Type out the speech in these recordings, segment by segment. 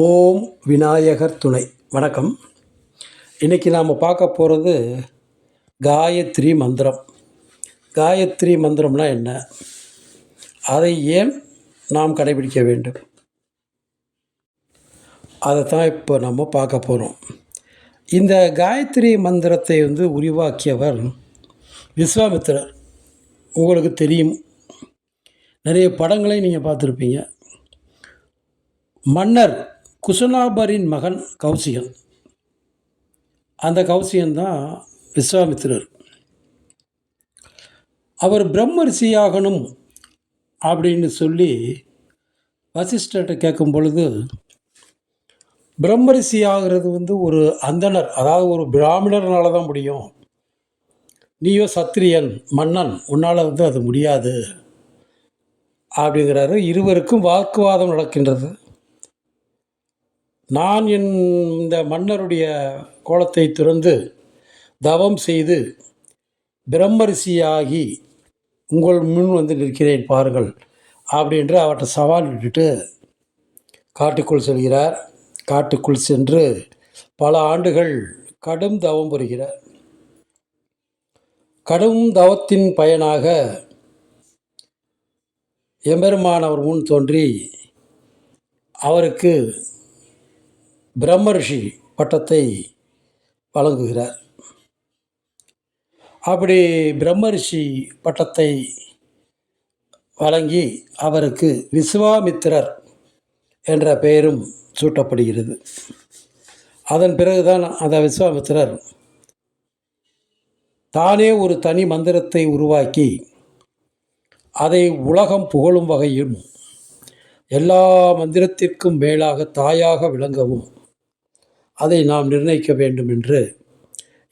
ஓம் விநாயகர் துணை. வணக்கம். இன்றைக்கி நாம் பார்க்க போகிறது காயத்ரி மந்திரம். காயத்ரி மந்திரம்னா என்ன, அதை ஏன் நாம் கடைபிடிக்க வேண்டும், அதை தான் இப்போ நம்ம பார்க்க போகிறோம். இந்த காயத்ரி மந்திரத்தை உருவாக்கியவர் விஸ்வாமித்திரர். உங்களுக்கு தெரியும், நிறைய படங்களை நீங்கள் பார்த்துருப்பீங்க. மன்னர் குசுனாபரின் மகன் கௌசிகன். அந்த கௌசிகன் தான் விஸ்வாமித்திரர். அவர் பிரம்ம ரிஷியாகணும் அப்படின்னு சொல்லி வசிஷ்டர்கிட்ட கேட்கும் பொழுது, பிரம்ம ரிஷி ஆகிறது ஒரு அந்தணர், அதாவது ஒரு பிராமணர்னால தான் முடியும், நீயோ சத்திரியன் மன்னன், உன்னால் அது முடியாது அப்படிங்கிறாரு. இருவருக்கும் வாக்குவாதம் நடக்கின்றது. நான் இந்த மன்னருடைய கோலத்தை துறந்து தவம் செய்து பிரம்மரிஷியாகி உங்கள் முன் நிற்கிறேன் பாருங்கள் அப்படின்று அவர்கிட்ட சவால் விட்டுட்டு காட்டுக்குள் செல்கிறார். காட்டுக்குள் சென்று பல ஆண்டுகள் கடும் தவம் புரிகிறார். கடும் தவத்தின் பயனாக எம்பெருமான் அவர் முன் தோன்றி அவருக்கு பிரம்மரிஷி பட்டத்தை வழங்குகிறார். அப்படி பிரம்மரிஷி பட்டத்தை வழங்கி அவருக்கு விஸ்வாமித்திரர் என்ற பெயரும் சூட்டப்படுகிறது. அதன் பிறகுதான் அந்த விஸ்வாமித்திரர் தானே ஒரு தனி மந்திரத்தை உருவாக்கி அதை உலகம் புகழும் வகையும் எல்லா மந்திரத்திற்கும் மேலாக தாயாக விளங்கவும் அதை நாம் நிர்ணயிக்க வேண்டும் என்று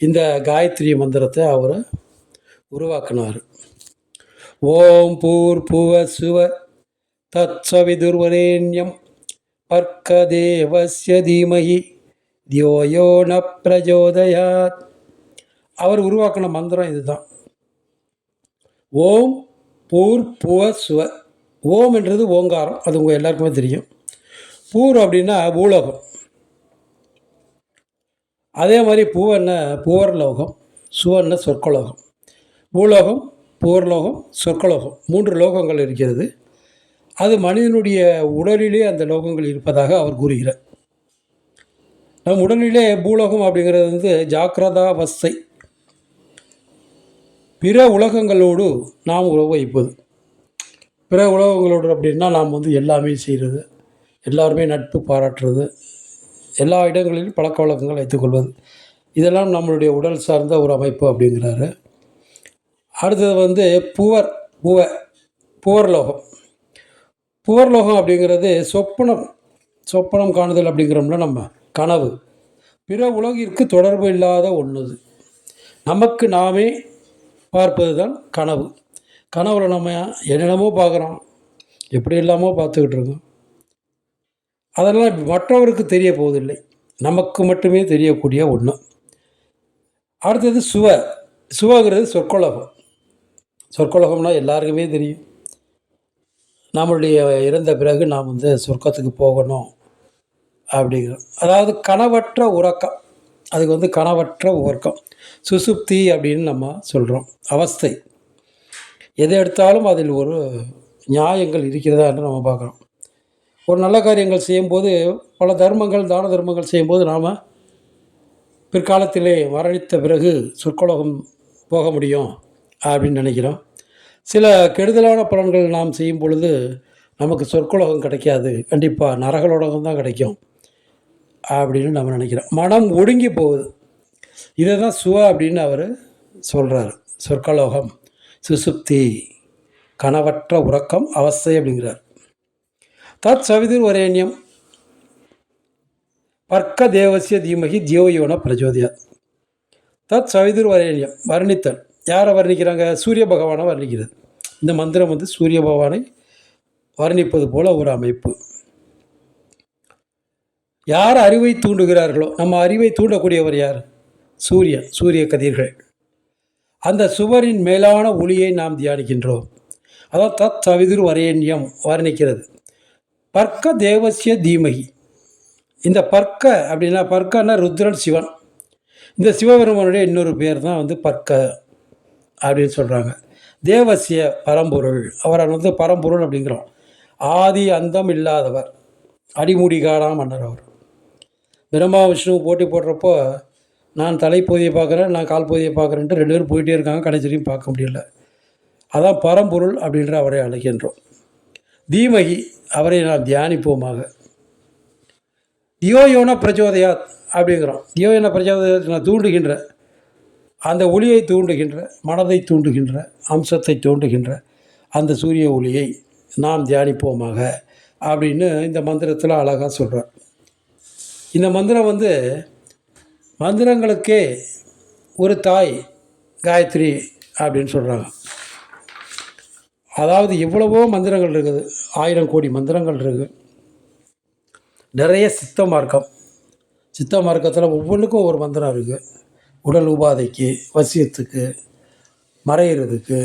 இந்த காயத்ரி மந்திரத்தை அவர் உருவாக்கினார். ஓம் பூர்புவ சுவ தத்சவிதுர்வரேண்யம் பர்க்கதேவஸ்ய தீமஹி தியோயோ ந பிரஜோதயாத். அவர் உருவாக்கின மந்திரம் இதுதான். ஓம் பூர்புவ சுவ. ஓம் என்றது ஓங்காரம், அது உங்கள் எல்லாருக்குமே தெரியும். பூர் அப்படின்னா பூலோகம். அதே மாதிரி பூவன்னா புவர்லோகம், சுவன்னா சொர்க்கலோகம். பூலோகம், புவர்லோகம், சொர்க்கலோகம், 3 லோகங்கள் இருக்கிறது. அது மனிதனுடைய உடலிலே அந்த லோகங்கள் இருப்பதாக அவர் கூறுகிறார். நம் உடலிலே பூலோகம் அப்படிங்கிறது ஜாக்கிரதாவஸ்தை, பிற உலகங்களோடு நாம் உறவு வைப்பது. பிற உலகங்களோடு அப்படின்னா நாம் எல்லாமே செய்கிறது, எல்லாருமே நட்பு பாராட்டுறது, எல்லா இடங்களிலும் பழக்க வழக்கங்கள் வைத்துக்கொள்வது, இதெல்லாம் நம்மளுடைய உடல் சார்ந்த ஒரு அமைப்பு அப்படிங்கிறாரு. அடுத்தது புவர்லோகம். புவர்லோகம் அப்படிங்கிறது சொப்பனம் காணுதல் அப்படிங்கிறோம்னா நம்ம கனவு, பிற உலகிற்கு தொடர்பு இல்லாத ஒன்று. நமக்கு நாமே பார்ப்பது தான் கனவு. கனவுல நம்ம என்னென்னமோ பார்க்குறோம், எப்படி இல்லாமல் பார்த்துக்கிட்டு இருக்கோம். அதெல்லாம் மற்றவருக்கு தெரிய போவதில்லை, நமக்கு மட்டுமே தெரியக்கூடிய ஒன்று. அடுத்தது சுவங்கிறது சொற்கொலகம். சொற்கொலகம்னா எல்லாருக்குமே தெரியும், நம்மளுடைய இறந்த பிறகு நாம் சொர்க்கத்துக்கு போகணும் அப்படிங்கிறோம். அதாவது கனவற்ற உறக்கம், அதுக்கு கனவற்ற உறக்கம், சுசுப்தி அப்படின்னு நம்ம சொல்கிறோம். அவஸ்தை, எதை எடுத்தாலும் அதில் ஒரு நியாயங்கள் இருக்கிறதா என்று நம்ம பார்க்குறோம். ஒரு நல்ல காரியங்கள் செய்யும்போது, பல தர்மங்கள் தான தர்மங்கள் செய்யும்போது நாம் பிற்காலத்திலே மரணித்த பிறகு சொற்கொலகம் போக முடியும் அப்படின்னு நினைக்கிறோம். சில கெடுதலான பலன்கள் நாம் செய்யும் பொழுது நமக்கு சொற்கொலகம் கிடைக்காது, கண்டிப்பாக நரகலோகம் தான் கிடைக்கும் அப்படின்னு நம்ம நினைக்கிறோம். மனம் ஒடுங்கி போகுது. இதை தான் அப்படின்னு அவர் சொல்கிறார். சொற்கலோகம், சுசுப்தி, கனவற்ற உறக்கம், அவஸ்தை அப்படிங்கிறார். தத் சவிதுர் வரேண்யம் பர்க்க தேவசிய தீமகி தியோயோன பிரஜோதியாத். தத் சவிதுர் வரேண்யம், வர்ணித்தல். யாரை வர்ணிக்கிறாங்க? சூரிய பகவானை வர்ணிக்கிறது. இந்த மந்திரம் சூரிய பகவானை வர்ணிப்பது போல ஒரு அமைப்பு. யார் அறிவை தூண்டுகிறார்களோ, நம்ம அறிவை தூண்டக்கூடியவர் யார்? சூரியன், சூரிய கதிர்கள். அந்த சுவரின் மேலான ஒளியை நாம் தியானிக்கின்றோம். அதான் தத் சவிதுர் வரேண்யம் வர்ணிக்கிறது. பர்க்க தேவசிய தீமகி, இந்த பர்க்க அப்படின்னா பர்க்கன்னா ருத்ரன் சிவன். இந்த சிவபெருமானுடைய இன்னொரு பேர் தான் வந்து பர்க்க அப்படின்னு சொல்கிறாங்க. தேவசிய பரம்பொருள், அவரை வந்து பரம்பொருள் அப்படிங்கிறோம். ஆதி அந்தம் இல்லாதவர், அடிமுடி காணா மன்னர் அவர். பிரம்மா விஷ்ணு போட்டி போடுறப்போ நான் தலைப்பகுதியை பார்க்குறேன், நான் கால் பகுதியை பார்க்குறேன்ட்டு 2 பேரும் போயிட்டே இருக்காங்க, கடைசியும் பார்க்க முடியல. அதான் பரம்பொருள் அப்படின்ற அவரை அழைக்கின்றோம். தீமகி, அவரை நாம் தியானிப்போமாக. தியோயோன பிரச்சோதயாத் அப்படிங்கிறோம். தியோயோன பிரச்சோதயாத் நான் தூண்டுகின்ற, அந்த ஒளியை தூண்டுகின்ற, மனதை தூண்டுகின்ற, அம்சத்தை தூண்டுகின்ற அந்த சூரிய ஒளியை நாம் தியானிப்போமாக அப்படின்னு இந்த மந்திரத்தில் அழகாக சொல்கிறார். இந்த மந்திரம் வந்து மந்திரங்களுக்கே ஒரு தாய் காயத்ரி அப்படின்னு சொல்கிறாங்க. அதாவது எவ்வளவோ மந்திரங்கள் இருக்குது, 1000 கோடி மந்திரங்கள் இருக்குது. நிறைய சித்த மார்க்கம், சித்த மார்க்கத்தில் ஒவ்வொன்றுக்கும் ஒரு மந்திரம் இருக்குது. உடல் உபாதைக்கு, வசியத்துக்கு, மறையிறதுக்கு,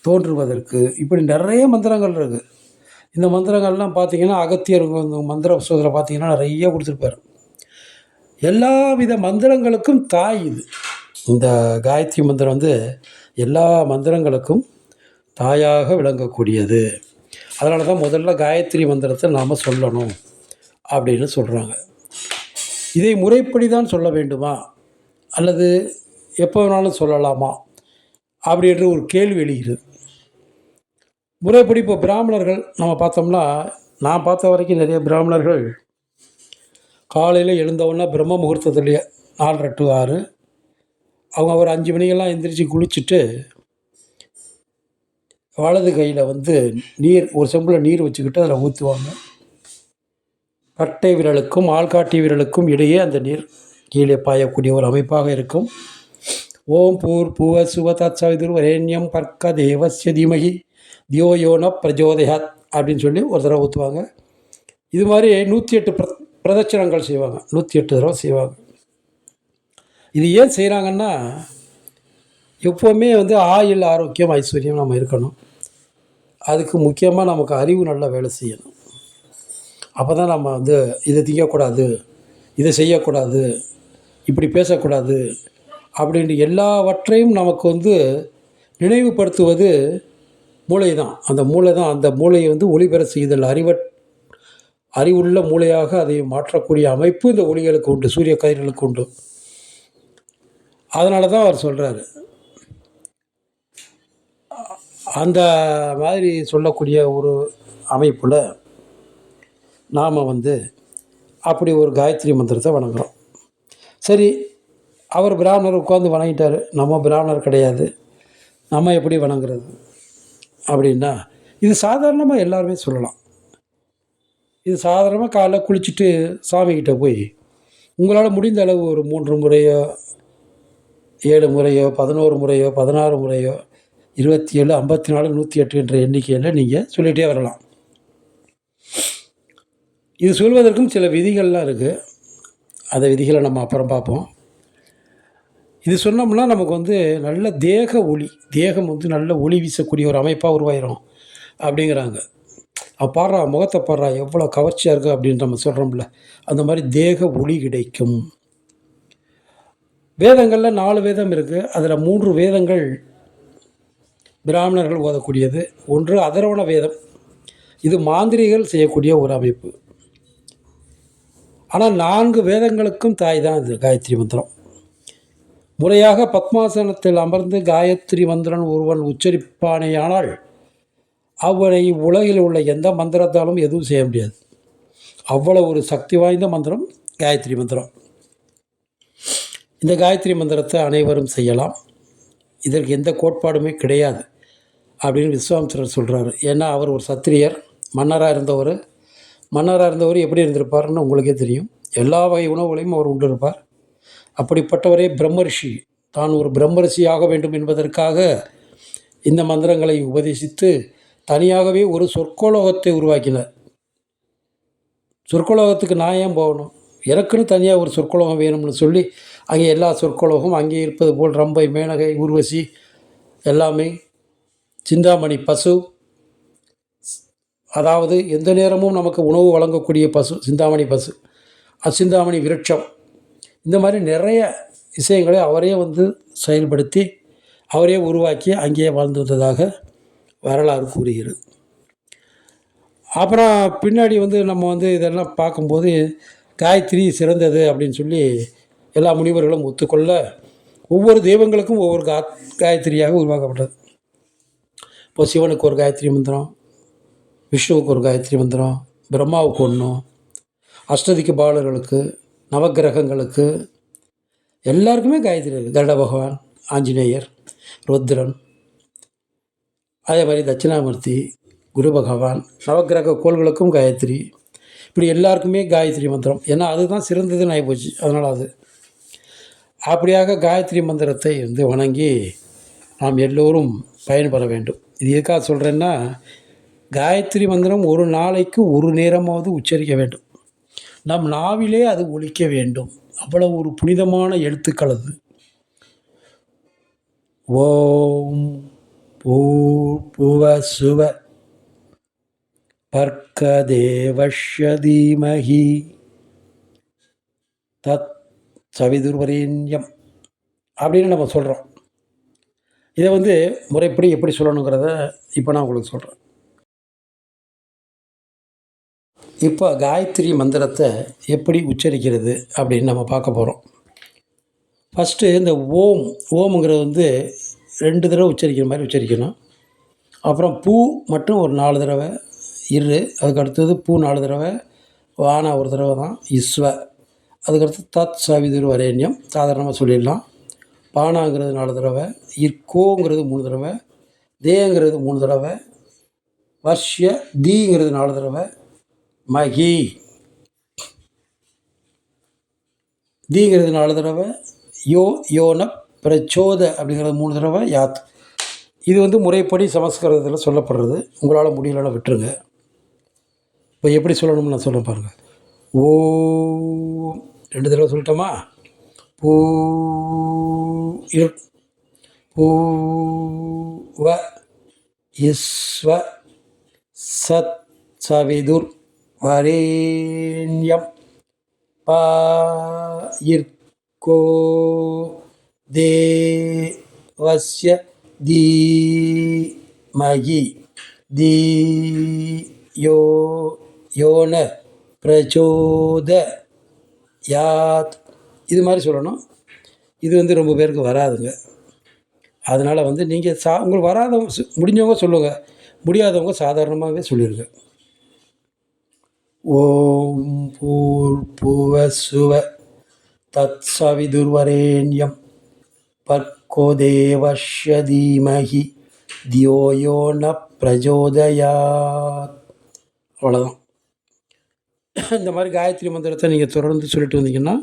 தோன்றுவதற்கு, இப்படி நிறைய மந்திரங்கள் இருக்குது. இந்த மந்திரங்கள்லாம் பார்த்திங்கன்னா அகத்தியர் மந்திர புஸ்தகத்தில் பார்த்திங்கன்னா நிறைய கொடுத்துருப்பார். எல்லா வித மந்திரங்களுக்கும் தாய் இது. இந்த காயத்ரி மந்திரம் வந்து எல்லா மந்திரங்களுக்கும் தாயாக விளங்கக்கூடியது. அதனால தான் முதல்ல காயத்ரி மந்திரத்தை நாம் சொல்லணும் அப்படின்னு சொல்கிறாங்க. இதை முறைப்படி தான் சொல்ல வேண்டுமா அல்லது எப்போ வேணாலும் சொல்லலாமா அப்படின்ற ஒரு கேள்வி எழுகிறது. முறைப்படி இப்போ பிராமணர்கள் நம்ம பார்த்தோம்னா, நான் பார்த்த வரைக்கும் நிறைய பிராமணர்கள் காலையில் எழுந்தவுடனே பிரம்ம முகூர்த்தத்துலேயே 4:30 to 6 அவங்க ஒரு 5 மணிக்கெல்லாம் எந்திரிச்சு குளிச்சுட்டு வலது கையில் வந்து நீர், ஒரு செம்பில் நீர் வச்சுக்கிட்டு அதில் ஊற்றுவாங்க. கட்டை விரலுக்கும் ஆள்காட்டி விரலுக்கும் இடையே அந்த நீர் கீழே பாயக்கூடிய ஒரு அமைப்பாக இருக்கும். ஓம் பூர் பூவ சுவ தத்சவிதுர் வரேண்யம் பர்க்க தேவஸ்ய தீமகி தியோயோன பிரஜோதயாத் அப்படின்னு சொல்லி ஒரு தடவை ஊற்றுவாங்க. இது மாதிரி 108 பிரதட்சணங்கள் செய்வாங்க, 108 தடவை செய்வாங்க. இது ஏன் செய்கிறாங்கன்னா, எப்போவுமே வந்து ஆயுள், ஆரோக்கியம், ஐஸ்வர்யம் நம்ம இருக்கணும். அதுக்கு முக்கியமாக நமக்கு அறிவு நல்லா வேலை செய்யணும். அப்போ தான் நம்ம வந்து இதை திங்கக்கூடாது, இதை செய்யக்கூடாது, இப்படி பேசக்கூடாது அப்படின்ட்டு எல்லாவற்றையும் நமக்கு வந்து நினைவுபடுத்துவது மூளை தான். அந்த மூளை தான், அந்த மூளையை வந்து ஒளிபெற செய்தல், அறிவுள்ள மூளையாக அதை மாற்றக்கூடிய அமைப்பு இந்த ஒளிகளுக்கு உண்டு, சூரிய கதிர்களுக்கு உண்டு. அதனால தான் அவர் சொல்கிறாரு. அந்த மாதிரி சொல்லக்கூடிய ஒரு அமைப்பில் நாம் வந்து அப்படி ஒரு காயத்ரி மந்திரத்தை வணங்குறோம். சரி, அவர் பிராமணர் உட்காந்து வணங்கிட்டார், நம்ம பிராமணர் கிடையாது, நம்ம எப்படி வணங்குறது அப்படின்னா, இது சாதாரணமாக எல்லாருமே சொல்லலாம். இது சாதாரணமாக காலைல குளிச்சுட்டு சாமிக்கிட்ட போய் உங்களால் முடிந்த அளவு ஒரு 3 முறையோ 7 முறையோ 11 முறையோ 16 முறையோ 27, 54, 108 என்ற எண்ணிக்கையில் நீங்கள் சொல்லிகிட்டே வரலாம். இது சொல்வதற்கும் சில விதிகள்லாம் இருக்குது. அந்த விதிகளை நம்ம அப்புறம் பார்ப்போம். இது சொன்னோம்னா நமக்கு வந்து நல்ல தேக ஒளி, தேகம் வந்து நல்ல ஒளி வீசக்கூடிய ஒரு அமைப்பாக உருவாயிரும் அப்படிங்கிறாங்க. பாடுறா, முகத்தை பாடுறா, எவ்வளோ கவர்ச்சியாக இருக்குது அப்படின்னு நம்ம சொல்கிறோம்ல, அந்த மாதிரி தேக ஒளி கிடைக்கும். வேதங்களில் 4 வேதம் இருக்குது. அதில் 3 வேதங்கள் பிராமணர்கள் ஓதக்கூடியது. ஒன்று அதர்வண வேதம், இது மாந்திரிகள் செய்யக்கூடிய ஒரு அமைப்பு. ஆனால் 4 வேதங்களுக்கும் தாய் தான் இது காயத்ரி மந்திரம். முறையாக பத்மாசனத்தில் அமர்ந்து காயத்ரி மந்திரன் ஒருவன் உச்சரிப்பானேயானால் அவனை உலகில் உள்ள எந்த மந்திரத்தாலும் எதுவும் செய்ய முடியாது. அவ்வளோ ஒரு சக்தி வாய்ந்த மந்திரம் காயத்ரி மந்திரம். இந்த காயத்ரி மந்திரத்தை அனைவரும் செய்யலாம், இதற்கு எந்த கோட்பாடுமே கிடையாது அப்படின்னு விஸ்வாமித்திரர் சொல்கிறாரு. ஏன்னா அவர் ஒரு சத்திரியர், மன்னராக இருந்தவர் எப்படி இருந்திருப்பார்னு உங்களுக்கே தெரியும். எல்லா வகை உணவுகளையும் அவர் உண்டு இருப்பார். அப்படிப்பட்டவரே பிரம்மரிஷி, தான் ஒரு பிரம்மரிஷியாக வேண்டும் என்பதற்காக இந்த மந்திரங்களை உபதேசித்து தனியாகவே ஒரு சொற்கோலோகத்தை உருவாக்கினார். சொற்கோலோகத்துக்கு நான் ஏன் போகணும், எனக்குன்னு தனியாக ஒரு சொற்கோலோகம் வேணும்னு சொல்லி அங்கே எல்லா சொற்கோலோகம் அங்கே இருப்பது போல் ரம்பை, மேனகை, ஊர்வசி எல்லாமே, சிந்தாமணி பசு, அதாவது எந்த நேரமும் நமக்கு உணவு வழங்கக்கூடிய பசு சிந்தாமணி பசு, அசிந்தாமணி விருட்சம், இந்த மாதிரி நிறைய விஷயங்களை அவரே வந்து செயல்படுத்தி அவரே உருவாக்கி அங்கேயே வாழ்ந்து வந்ததாக வரலாறு கூறுகிறது. அப்புறம் பின்னாடி வந்து நம்ம வந்து இதெல்லாம் பார்க்கும்போது காயத்ரி சிறந்தது அப்படின்னு சொல்லி எல்லா முனிவர்களும் ஒத்துக்கொள்ள ஒவ்வொரு தெய்வங்களுக்கும் ஒவ்வொரு காயத்ரியாக உருவாக்கப்பட்டது. இப்போ சிவனுக்கு ஒரு காயத்ரி மந்திரம், விஷ்ணுவுக்கு ஒரு காயத்ரி மந்திரம், பிரம்மாவுக்கு ஒன்றும், அஷ்டதிக்கு பாலர்களுக்கு, நவக்கிரகங்களுக்கு எல்லாருக்குமே காயத்ரி இருக்குது. கருட பகவான், ஆஞ்சநேயர், ருத்ரன், அதே மாதிரி தட்சிணாமூர்த்தி, குரு பகவான், நவக்கிரக கோள்களுக்கும் காயத்ரி, இப்படி எல்லாருக்குமே காயத்ரி மந்திரம். ஏன்னா அதுதான் சிறந்ததுன்னு ஆகிப்போச்சு. அதனால் அது அப்படியாக காயத்ரி மந்திரத்தை வந்து வணங்கி நாம் எல்லோரும் பயன்பெற வேண்டும். இது எதுக்காக சொல்கிறேன்னா, காயத்ரி மந்திரம் ஒரு நாளைக்கு ஒரு நேரமாவது உச்சரிக்க வேண்டும். நம் நாவிலே அது ஒலிக்க வேண்டும். அவ்வளவு ஒரு புனிதமான எழுத்துக்கள் அது. ஓம் பூர்புவ சுவ பர்க்கதேவஸ்ய தீமஹி தத் சவிதுர்வரேண்யம் அப்படின்னு நம்ம சொல்கிறோம். இதை வந்து முறைப்படி எப்படி சொல்லணுங்கிறத இப்போ நான் உங்களுக்கு சொல்கிறேன். இப்போ காயத்ரி மந்திரத்தை எப்படி உச்சரிக்கிறது அப்படின்னு நம்ம பார்க்க போகிறோம். ஃபஸ்ட்டு இந்த ஓம்ங்கிறது வந்து 2 தடவை உச்சரிக்கிற மாதிரி உச்சரிக்கணும். அப்புறம் பூ மட்டும் ஒரு 4 தடவை அதுக்கு அடுத்தது பூ 4 தடவை, வானா ஒரு தடவை தான், இஸ்வ, அதுக்கடுத்து தத் சவிதுர் வரேண்யம் சாதாரணமாக சொல்லிடலாம். பானாங்கிறது 4 தடவை, இர்கோங்கிறது 3 தடவை, தேங்கிறது 3 தடவை, வர்ஷ்ய தீங்கிறது 4 தடவை, மகி தீங்கிறது 4 தடவை, யோன பிரச்சோத அப்படிங்கிறது 3 தடவை, யாத். இது வந்து முறைப்படி சமஸ்கிருதத்தில் சொல்லப்படுறது. உங்களால் முடியலன்னா விட்டுருங்க. இப்போ எப்படி சொல்லணும்னு நான் சொல்ல பாருங்கள். ஓம் 2 தடவை சொல்லிட்டோமா? பூ பூவ இஸ்வ சத் சவிதுர் வரேண்யம் பாயிர்கோ தேவஸ்ய தீமஹி யோன பிரச்சோதயாத். இது மாதிரி சொல்லணும். இது வந்து ரொம்ப பேருக்கு வராதுங்க. அதனால் வந்து நீங்கள் உங்களுக்கு வராதவங்க முடிஞ்சவங்க சொல்லுங்கள், முடியாதவங்க சாதாரணமாகவே சொல்லிடுங்க. ஓம் பூர்புவ சுவ தத் சவிதுர்வரேண்யம் பர்கோ தேவஸ்ய தீமஹி தியோ யோ ந பிரச்சோதயாத். அவ்வளோதான். இந்த மாதிரி காயத்ரி மந்திரத்தை நீங்கள் தொடர்ந்து சொல்லிட்டு வந்தீங்கன்னா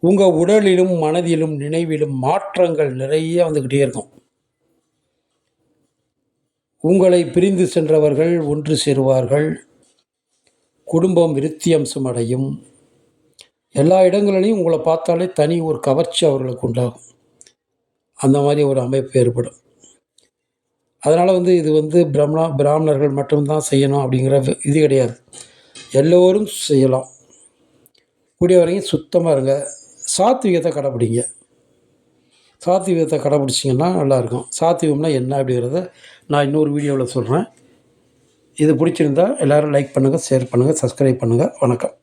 உங்கள் உடலிலும் மனதிலும் நினைவிலும் மாற்றங்கள் நிறைய வந்துக்கிட்டே இருக்கும். உங்களை பிரிந்து சென்றவர்கள் ஒன்று சேருவார்கள். குடும்பம் விருத்தியம்சம் அடையும். எல்லா இடங்களிலையும் உங்களை பார்த்தாலே தனி ஒரு கவர்ச்சி அவர்களுக்கு உண்டாகும். அந்த மாதிரி ஒரு அமைப்பு ஏற்படும். அதனால் வந்து இது வந்து பிராமணர்கள் மட்டும்தான் செய்யணும் அப்படிங்கிற இது கிடையாது. எல்லோரும் செய்யலாம். கூடிய வரைக்கும் சுத்தமாக இருங்க. சாத்விகத்தை கடைப்பிடிங்க. சாத்விகத்தை கடைப்பிடிச்சிங்கன்னா நல்லாயிருக்கும். சாத்விகம்னா என்ன அப்படிங்கிறத நான் இன்னொரு வீடியோவில் சொல்கிறேன். இது பிடிச்சிருந்தால் எல்லோரும் லைக் பண்ணுங்கள், ஷேர் பண்ணுங்கள், சப்ஸ்கிரைப் பண்ணுங்கள். வணக்கம்.